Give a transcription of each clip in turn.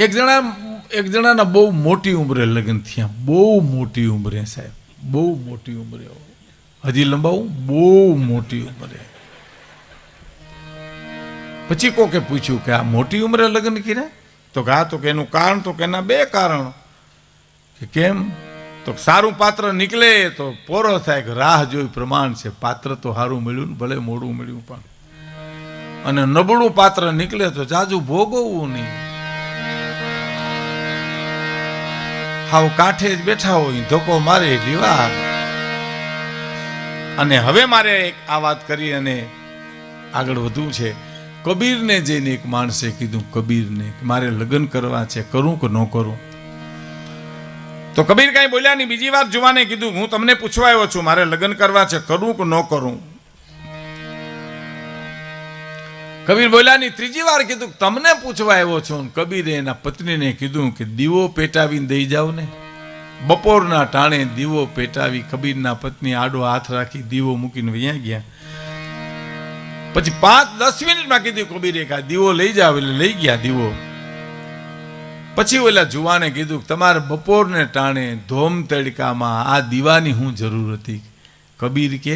એક જણાના બહુ મોટી ઉંમરે લગ્ન થયા, બહુ મોટી ઉંમરે સાહેબ, બહુ મોટી ઉંમરે, હજી લંબાવું, બહુ મોટી ઉંમરે. પછી કોકે પૂછ્યું કે આ મોટી ઉંમરે લગ્ન કર્યા? તો કે હા. તો કે એનું કારણ, તો કે એના બે કારણ. કે કેમ? તો સારું પાત્ર નીકળે તો પોરો થાય કે રાહ જોઈ પ્રમાણ છે, પાત્ર તો સારું મળ્યું ને ભલે મોડું મળ્યું પણ, અને નબળું પાત્ર નીકળે તો જાજુ ભોગવવું નહીં. હાવ કાંઠે જ બેઠા હોય, ધોકો મારે એટલી વાર. અને હવે મારે આ વાત કરી અને આગળ વધવું છે. કબીરને જઈને એક માણસે કીધું, કબીરને મારે લગ્ન કરવા છે, કરું કે ન કરું? તો કબીર કાંઈ બોલ્યા નહીં. બીજી વાર જુવાને કીધું, હું તમને પૂછવા આવ્યો છું, મારે લગ્ન કરવા છે, કરું કે ન કરું? કબીર બોલ્યા નહીં. ત્રીજી વાર કીધું, તમને પૂછવા આવ્યો છું. કબીરે એના પત્નીને કીધું કે દીવો પેટાવીને દઈ જાવ ને. બપોરના ટાણે દીવો પેટાવી કબીરના પત્ની આડો હાથ રાખી દીવો મૂકીને વયા ગયા. પછી 5-10 મિનિટમાં કીધું કબીરે કે દીવો લઈ જાવ, એટલે લઈ ગયા દીવો. પછી ઓલા જુવાને કીધું, તમારે બપોરને ટાણે ધોમ તડકામાં આ દીવાની શું જરૂર હતી? કબીર કે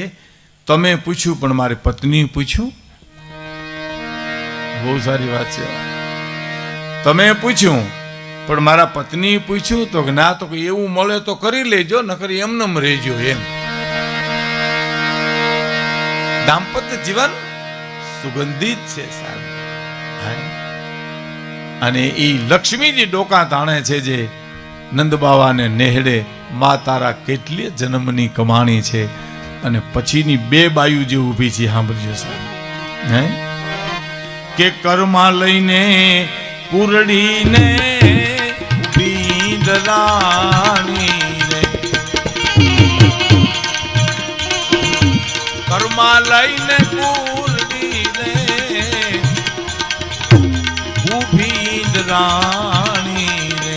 તમે પૂછ્યું પણ મારી પત્ની પૂછ્યું. બહુ સારી વાત છે. તમે પૂછ્યું પણ મારા પત્ની પૂછ્યું? તો કે ના. તો કે એવું મળે તો કરી લેજો, નકર એમનેમ રહેજો. એમ દાંપત્ય જીવન સુગંધિત છે સાહેબ. અને એ લક્ષ્મીજી ડોકા તાણે છે જે નંદ બાવાને નેહડે, મા તારા કેટલી જન્મની કમાણી છે. અને પછીની બે બાયુ જે ઊભી છે, સાંભળજો સાહેબ. કે કર્મા લઈને કુરડીને ઊભી રાણી રે, કર્મા લઈને કુરડીને ઊભી રાણી રે.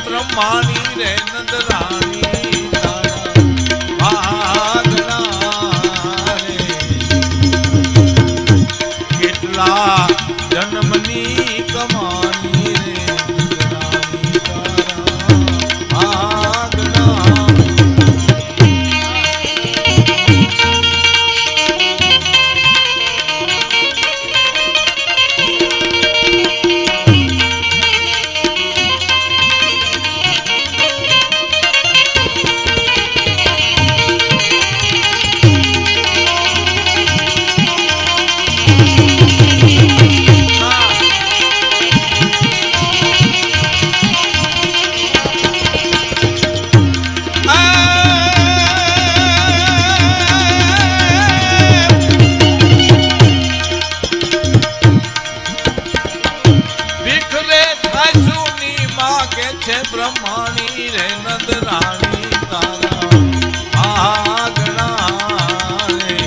બ્રહ્માણી રે નંદરાણી તારા રે, કેટલા જન્મની કમાણી રે નંદરાણી તારા. બ્રહ્માણી રે નંદરાણી તારા આગણા રે,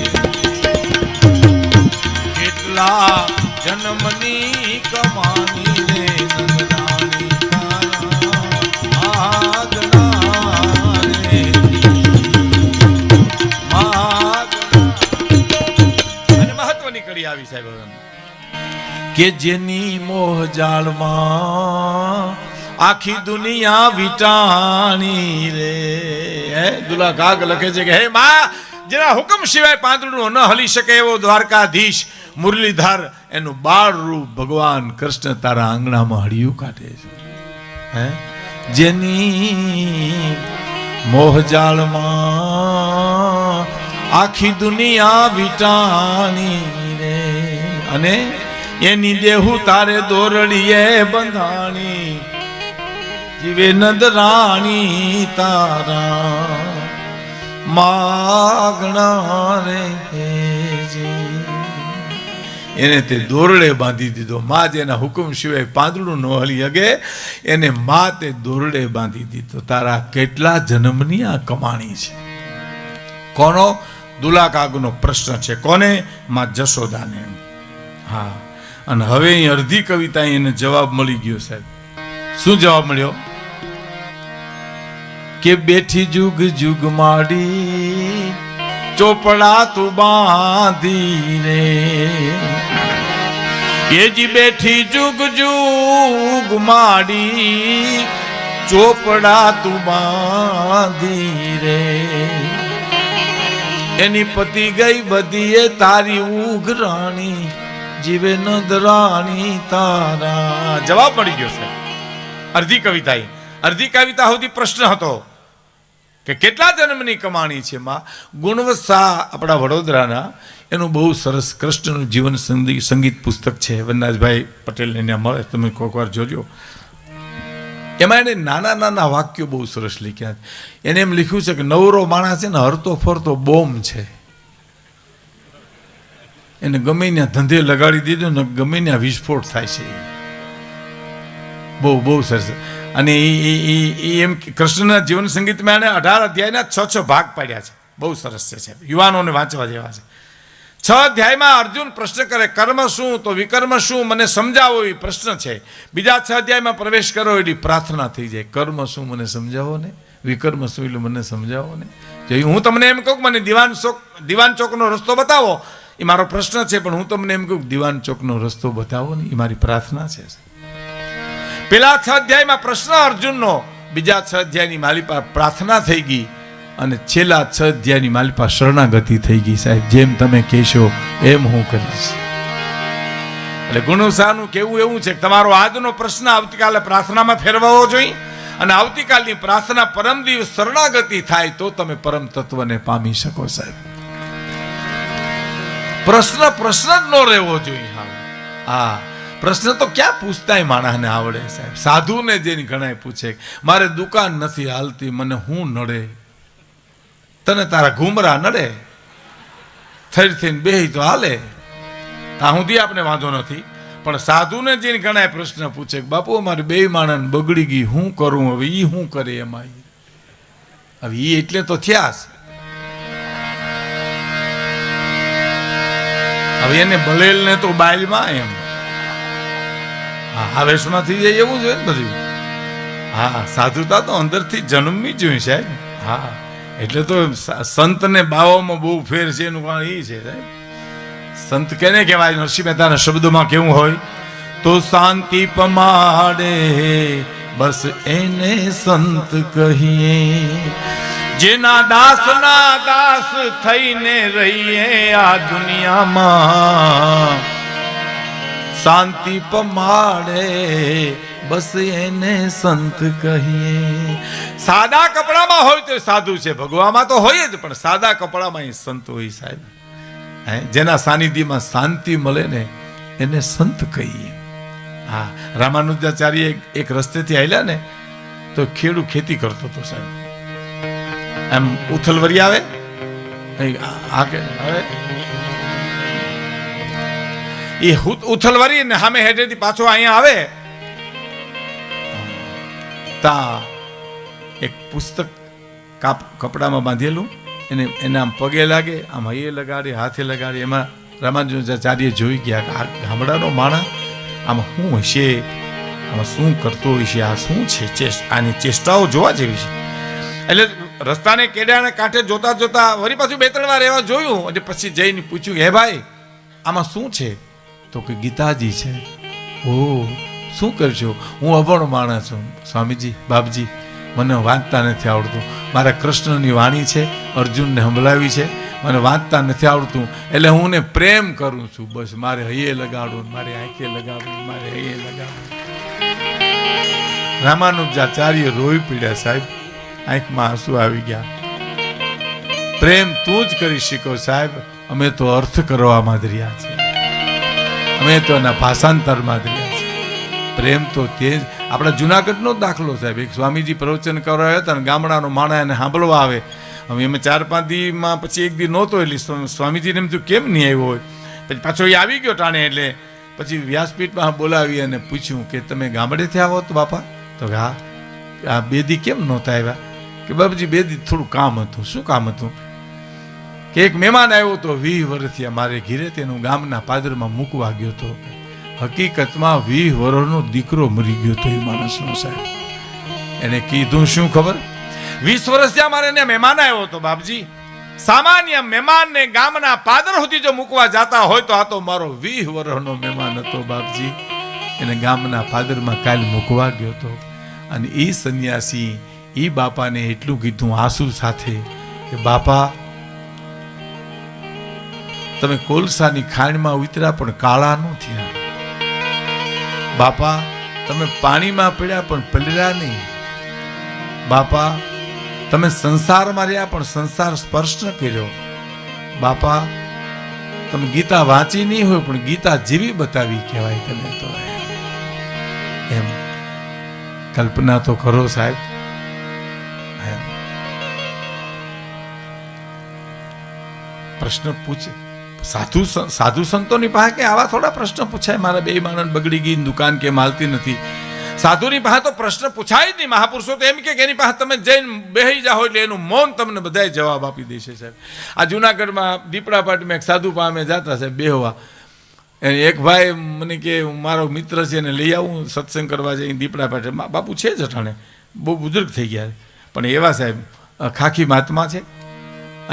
કેટલા જન્મની કમાણી રે નંદરાણી તારા આગણા રે. અને મહત્વની કડી આવી સાહેબ કે જેની મોહ જાળમાં આખી દુનિયા વિટાણી રે. હે દુલા કાગ લખે છે કે હે માં, જેના હુકમ સિવાય પાંદડું ન હલી શકે એવો દ્વારકાધીશ મુરલીધર એનું બાળ રૂપ ભગવાન કૃષ્ણ તારા આંગણામાં હળિયું કાઢે છે. હે જેની મોહજાળમાં આખી દુનિયા વિટાણી રે, અને એની દેહુ તારે દોરડીએ બંધાણી, જીવે નંદરાણી તારા માગણા રે. એને તે દોરડે બાંધી દીધો. માં જેના હુકમ સિવાય પાંદડું ન હલી હગે એને માં તે દોરડે બાંધી દીધો. તારા કેટલા જન્મની આ કમાણી છે. કોનો? દુલા કાગનો પ્રશ્ન છે. કોને? માં જશોદાને. હા. અને હવે અહીં અડધી કવિતા એને જવાબ મળી ગયો સાહેબ. શું જવાબ મળ્યો? કે બેઠી જુગ જુગ માડી ચોપડા તું બાંધી રે, એ જી બેઠી જુગ જુગ માડી ચોપડા તું બાંધી રે, એની પતિ ગઈ બધીએ તારી ઉઘરાણી જીવે નદરાણી તારા. જવાબ મળી ગયો છે. અડધી કવિતા, અડધી કવિતા સુધી પ્રશ્ન હતો કે કેટલા જન્મની કમાણી છે માં. ગુણવંત શાહ આપણા વડોદરાના, એનું બહુ સરસ કૃષ્ણનું જીવન સંગીત પુસ્તક છે, વનરાજભાઈ પટેલને ત્યાં મળે, તમે કોઈક વાર જોજો. એમાં એને નાના નાના વાક્યો બહુ સરસ લખ્યા. એને એમ લખ્યું છે કે નવરો માણસ છે ને હરતો ફરતો બોમ્બ છે, એને ગમે ત્યાં ધંધે લગાડી દીધો ને ગમે ત્યાં વિસ્ફોટ થાય છે. બહુ બહુ સરસ. અને એ એમ કૃષ્ણના જીવન સંગીતમાં એને 18 અધ્યાયના 6 ભાગ પાડ્યા છે. બહુ સરસ છે, યુવાનોને વાંચવા જેવા છે. 6 અધ્યાયમાં અર્જુન પ્રશ્ન કરે કર્મ શું તો વિકર્મ શું મને સમજાવો, એ પ્રશ્ન છે. બીજા 6 અધ્યાયમાં પ્રવેશ કરો એટલે પ્રાર્થના થઈ જાય, કર્મ શું મને સમજાવો ને, વિકર્મ શું એટલે મને સમજાવો ને. જો હું તમને એમ કહું મને દિવાન ચોકનો રસ્તો બતાવો, એ મારો પ્રશ્ન છે, પણ હું તમને એમ કહું દિવાન ચોકનો રસ્તો બતાવો ને, એ મારી પ્રાર્થના છે. પેલા 6 અધ્યાયમાં પ્રશ્ન અર્જુનનો, બીજા 6 અધ્યાયની મારી પાસે પ્રાર્થના થઈ ગઈ, અને છેલ્લા 6 અધ્યાયની મારી પાસે શરણાગતિ થઈ ગઈ. સાહેબ જેમ તમે કહેશો એમ હું કરીશ. એટલે ગુણવંતનું કહેવું એવું છે કે તમારો આજનો પ્રશ્ન આવતીકાલે પ્રાર્થનામાં ફેરવવો જોઈએ, અને આવતીકાલની પ્રાર્થના પરમ દિવસ શરણાગતિ થાય તો તમે પરમ તત્વને પામી શકો. સાહેબ પ્રશ્ન જ ન રહેવો જોઈએ. હા, પ્રશ્ન તો ક્યાં પૂછતાય માણસને આવડે સાહેબ. સાધુને જેની ઘણા પૂછે મારે દુકાન નથી હાલતી, મને હું નડે, તને તારા ઘૂમરા નડે, થઈ થઈને બેહી તો હાલે, ત્યાં સુધી આપણે વાંધો નથી. પણ સાધુને જેને ઘણા પ્રશ્ન પૂછે બાપુ અમારે 2 માણસ બગડી ગઈ, હું કરું હવે, ઈ શું કરે એમાં, હવે ઈ એટલે તો થયા છે. હવે એને ભલેલ ને તો બાયલમાં એમ આવેશમાં થઈ જાય એવું જોઈએ ને બધું. હા, સાધુતા તો અંદરથી જન્મવી જોઈએ સાહેબ. હા, એટલે તો સંત ને બાવામાં બહુ ફેર છે. એનું કારણ એ છે સાહેબ, સંત કેને કહેવાય? નરસિંહ મહેતાના શબ્દોમાં કેવું હોય તો શાંતિ પમાડે બસ એને સંત કહીએ, જેના દાસના દાસ થઈને રહીએ આ દુનિયામાં, શાંતિ પમાડે બસ એને સંત કહીએ. સાદા કપડામાં હોય તો સાધુ છે, ભગવામાં તો હોય જ, પણ સાદા કપડામાં એ સંત હોય સાહેબ. જેના સાનિધ્યમાં શાંતિ મળે ને એને સંત કહીએ. હા, રામાનુજાચાર્ય એક રસ્તેથી આવેલા ને તો ખેડૂ ખેતી કરતો હતો સાહેબ. એમ ઉથલવરી આવે આવે એ ઉથલવરી ને સામે હેઠેથી પાછો અહીંયા આવે, તા એક પુસ્તક કપડામાં બાંધેલું, એને આમ પગે લાગે, આમ હૈયે લગાડે, હાથે લગાડે. એમાં રામાનુજાચાર્ય જોઈ ગયા કે આ ગામડાનો માણસ આમાં શું હશે, આમાં શું કરતો હશે, આ શું છે, આની ચેષ્ટાઓ જોવા જેવી છે. એટલે રસ્તાને કેડાને કાંઠે જોતા જોતા વળી પાછું 2-3 વાર એવા જોયું, અને પછી જઈને પૂછ્યું હે ભાઈ આમાં શું છે? તો કે ગીતાજી છે. ઓ શું કરશો? હું અભણ માણસ છું સ્વામીજી, બાપજી મને વાંચતા નથી આવડતું, મારા કૃષ્ણની વાણી છે, અર્જુનને સંભળાવી છે, મને વાંચતા નથી આવડતું, એટલે હું ને પ્રેમ કરું છું, બસ મારે હૈયે લગાડું, મારે આંખે લગાડું, મારે હૈયે લગાડું. રામાનુજાચાર્ય રોઈ પડ્યા સાહેબ, આંખમાં આંસુ આવી ગયા. પ્રેમ તું જ કરી શકો સાહેબ, અમે તો અર્થ કરવામાં જ રહ્યા છીએ, અમે તો એના ભાષાંતરમાં જ રહ્યા છીએ. પ્રેમ તો તે જ. આપણા જુનાગઢનો દાખલો સાહેબ, એક સ્વામીજી પ્રવચન કરાવ્યા હતા ને ગામડાનો માણસ એને સાંભળવા આવે. હવે અમે 4-5 દીમાં પછી એક દી નહોતો, એટલે સ્વામીજીને એમ થયું કેમ નહીં આવ્યો હોય, પછી પાછો એ આવી ગયો ટાણે. એટલે પછી વ્યાસપીઠમાં બોલાવી અને પૂછ્યું કે તમે ગામડેથી આવો તો બાપા? તો હા. આ 2 દી કેમ નહોતા આવ્યા? કે બાપજી 2 દી થોડું કામ હતું. શું કામ હતું? કે એક મહેમાન આવ્યો તો 20 વર્ષથી અમારે ઘીરે, તેનું ગામના પાદરમાં મૂકવા ગયો હતો. હકીકતમાં 20 વર્ષનો દીકરો મરી ગયો તો એ માણસનો સાહેબ. એને કીધું શું ખબર? 20 વર્ષ જ્યાં મારે એને મહેમાન આવ્યો હતો બાપજી. સામાન્ય મહેમાનને ગામના પાદર સુધી જો મૂકવા જતા હોય તો આ તો મારો 20 વર્ષનો મહેમાન હતો બાપજી. એને ગામના પાદરમાં કાલ મૂકવા ગયો હતો. અને એ સંન્યાસી એ બાપાને એટલું કીધું આંસુ સાથે કે બાપા, તમે કોલસાની ખાણમાં ઉતર્યા પણ કાળા ન થયા. બાપા, તમે પાણીમાં પડ્યા પણ પલળ્યા નહીં. બાપા, તમે સંસારમાં રહ્યા પણ સંસાર સ્પર્શ ન કર્યો. બાપા, તમે ગીતા વાંચી નહીં હોય પણ ગીતા જીવી બતાવી કહેવાય તમે તો. એમ કલ્પના તો કરો સાહેબ. પ્રશ્ન પૂછે સાધુ સંતોની પાસે કે આવા થોડા પ્રશ્ન પૂછાય? મારા 2 માણસ બગડી ગઈ, દુકાન કે માલતી નથી. સાધુની પાસે તો પ્રશ્ન પૂછાય જ નહીં. મહાપુરુષો તો એમ કે એની પાસે તમે જઈને બેહી જાઓ એટલે એનું મૌન તમને બધાય જવાબ આપી દેશે સાહેબ. આ જુનાગઢમાં દીપડા પાટમાં એક સાધુ પાસે જતા સાહેબ બેહવા. એક ભાઈ મને કે મારો મિત્ર છે એને લઈ આવું સત્સંગ કરવા જઈ દીપડા પાટે. બાપુ છે જ અટાણે, બહુ બુઝુર્ગ થઈ ગયા પણ એવા સાહેબ ખાખી મહાત્મા છે.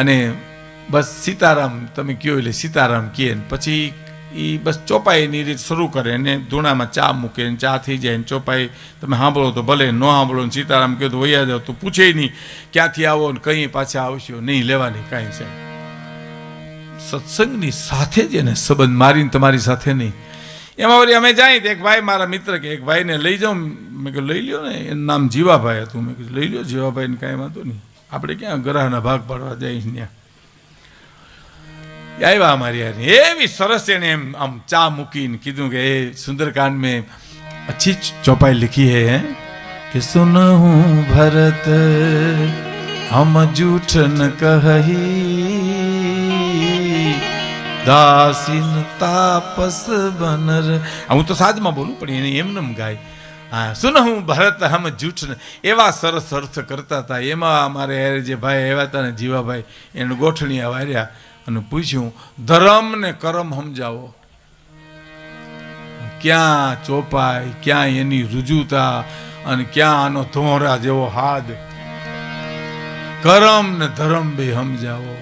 અને બસ સીતારામ તમે કયો એટલે સીતારામ કહે. પછી એ બસ ચોપાઈની રીત શરૂ કરે ને ધૂણામાં ચા મૂકે ને ચા થઈ જાય ને ચોપાઈ તમે સાંભળો તો ભલે, ન સાંભળો ને સીતારામ કહો તો વૈયા જાઓ તો પૂછે નહીં ક્યાંથી આવો ને કંઈ પાછા આવશો નહીં લેવાની કાંઈ સાહેબ. સત્સંગની સાથે જ એને સંબંધ મારીને તમારી સાથે નહીં. એમાં વળી અમે જાય તો એક ભાઈ મારા મિત્ર કે એક ભાઈને લઈ જાઉં. મેં કહ્યું લઈ લ્યો ને. એનું નામ જીવાભાઈ હતું. મેં કીધું લઈ લ્યો જીવાભાઈને કાંઈ વાંધો નહીં, આપણે ક્યાં ગરાહના ભાગ પાડવા જાય ત્યાં. આવ્યા અમારી યાર એવી સરસ એને એમ આમ ચા મૂકીને કીધું કે એ સુંદરકાંડ में अच्छी चौपाई लिखी है कि सुन हूँ भरत हम झूठ न કહી દાસીન તાપસ બનર. હું તો સાદમાં બોલું પણ એને એમને ગાય. હા, સુન હું ભરત હમ જૂઠ ને. એવા સરસ અર્થ કરતા હતા. એમાં અમારે જે ભાઈ આવ્યા હતા ને જીવાભાઈ એને ગોઠણી વાર્યા અને પૂછ્યું ધર્મ ને કરમ સમજાવો. ક્યાં ચોપાઈ, ક્યાં એની રુજુતા અને ક્યાં આનો ધોરા જેવો હાથ. કરમ ને ધર્મ બે સમજાવો.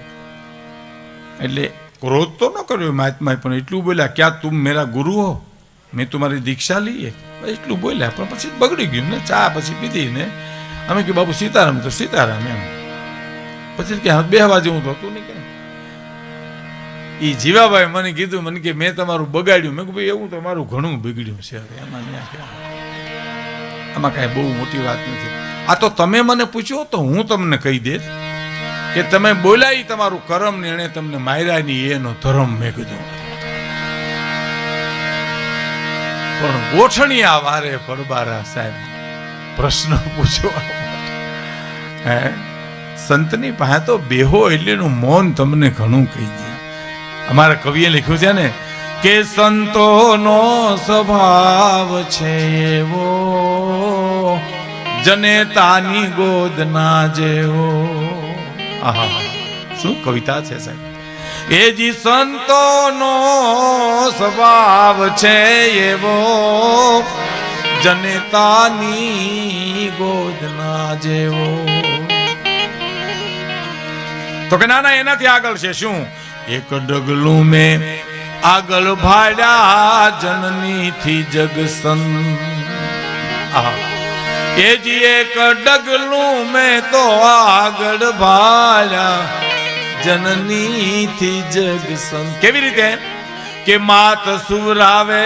એટલે ક્રોધ તો ન કર્યો મહાત્માએ પણ એટલું બોલ્યા ક્યાં તુમ મેરા ગુરુ હો, મેં તમારી દીક્ષા લઈએ, એટલું બોલ્યા. પણ પછી બગડી ગયું ને. ચા પછી પીધી ને અમે કે બાપુ સીતારામ તો સીતારામ એમ. પછી કે બેહવા જેવું તો હતું નહીં. એ જીવાભાઈ મને કીધું, મને કે મેં તમારું બગાડ્યું. મેં કહ્યું ભાઈ એવું તો મારું ઘણું બગડ્યું છે. આમાં કાંઈ બહુ મોટી વાત નથી. આ તો તમે મને પૂછ્યો તો હું તમને કહી દે કે તમે બોલાય તમારું કરમ ને એને તમને માર્યા ની એનો ધર્મ. મેં કીધું પણ ગોઠણિયા વારે પરબારા સાહેબ પ્રશ્ન પૂછવા હે સંતની પાસે તો બેહો એટલે એનું મૌન તમને ઘણું કહી દે. અમારા કવિએ લખ્યું છે ને કે સંતોનો સ્વભાવ છે એવો જનેતાની ગોદ ના જેવો. આહા, શું કવિતા છે સાહેબ. એ જી સંતોનો સ્વભાવ છે એવો જનેતાની ગોદ ના જેવો. તો કે ના એનાથી આગળ છે શું? એક ડગલું મેં આગળ ભાડ્યા જનની થી જગસન. એ જી એક ડગલું મેં તો આગળ ભાડ્યા જનની થી જગસન. કેવી રીતે? કે માત સુરાવે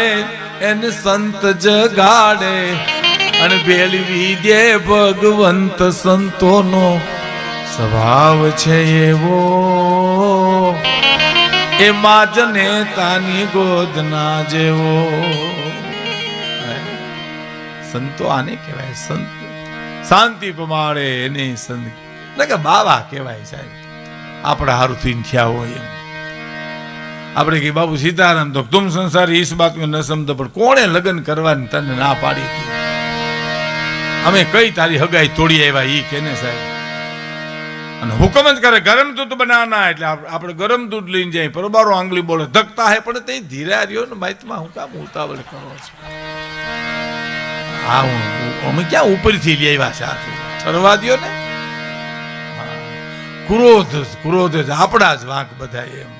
એને સંત જગાડે અને ભેળવી દે ભગવંત. સંતોનો સ્વભાવ છે એવો એ માં જનેતાની ગોદના જેવો. સંતો આને કહેવાય સંત. શાંતિ પમાડે એને સંત કે બાવા કહેવાય સાહેબ. આપણે હારું થઈને થયા હોય એમ. આપણે કે બાબુ સીતારામ તો તુમ સંસારી ઇસ બાત મેં ન સમજો. પણ કોણે લગ્ન કરવાની તને ના પાડી હતી? અમે કઈ તારી હગાઈ તોડી આવ્યા ઈ કેને સાહેબ. અને હુકમ જ કરે ગરમ દૂધ બનાવના. એટલે આપણે ગરમ દૂધ લઈને જાય. પરબારો આંગળી બોલે ધકતા હે પણ તે ધીરા રહ્યો ને માહિતમાં હું કામ ઉતાવળ કરો છો? હા, અમે ક્યાં ઉપરથી લઈ આવ્યા છે? ઠરવા દો ને. ક્રોધ જ આપણા જ વાંક બધા એમ.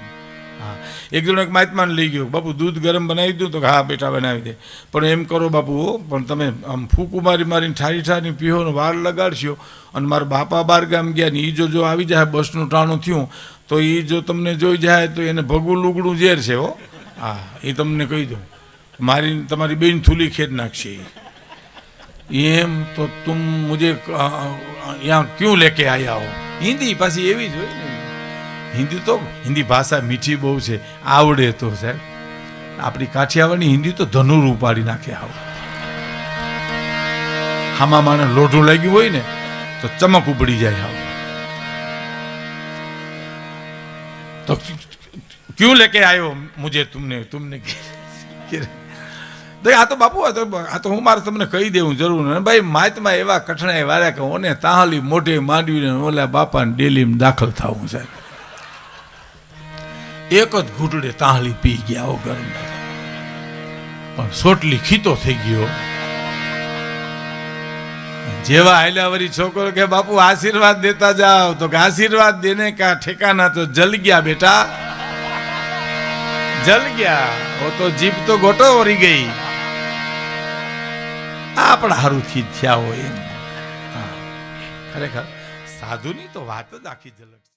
હા, એક જણ એક મહાત્માને લઈ ગયો, બાપુ દૂધ ગરમ બનાવી દઉં? તો હા બેટા બનાવી દે, પણ એમ કરો બાપુ, પણ તમે આમ ફૂંકું મારીને ઠારી ઠારી પીવો ને વાર લગાડશો, અને મારા બાપા બાર ગામ ગયા ને એ જો આવી જાય, બસનું ટાણું થયું, તો એ જો તમને જોઈ જાય તો એને ભગવું લુગડું ઝેર છે હો. હા, એ તમને કહી દઉં, મારી તમારી બેન થૂલી ખેદ નાખશે એમ. તો તુમ મુझे यहाँ क्यों लेके आया हो? હિન્દી પાછી એવી જ હોય ને. હિન્દી ભાષા મીઠી બહુ છે, આવડે તો સાહેબ. આપણી કાઠિયાવાડની હિન્દી તો ધનુર ઉપાડી નાખે. આવ હામાં માને લોઢું લાગ્યું હોય ને તો ચમક ઉપડી જાય. આવ તો ક્યું લેકે આયો મુझे तुमने આ તો બાપુ આ તો હું મારે તમને કહી દેવું જરૂર ને ભાઈ. માતમાં એવા કઠણાઈ વાળા કે ઓને તાહલી મોઢે માંડવીને ઓલા બાપાને ડેલીમાં દાખલ થવું સાહેબ. એક જ ઘૂંટડે તાહલી પી ગયા હો ગરમ, પણ સોટલી ખીતો થઈ ગયો. જેવા હાલ્યા વળી છોકરો કે બાપુ આશીર્વાદ દેતા જાઓ, તો કે આશીર્વાદ દેને કા ઠેકાના તો જલ ગયા બેટા, જલ ગયા. વો તો જીભ તો ગોટો વળી ગઈ. આપણા હારું થી થયા હોય એમ. ખરેખર સાધુની તો વાત જ આખી ઝલક.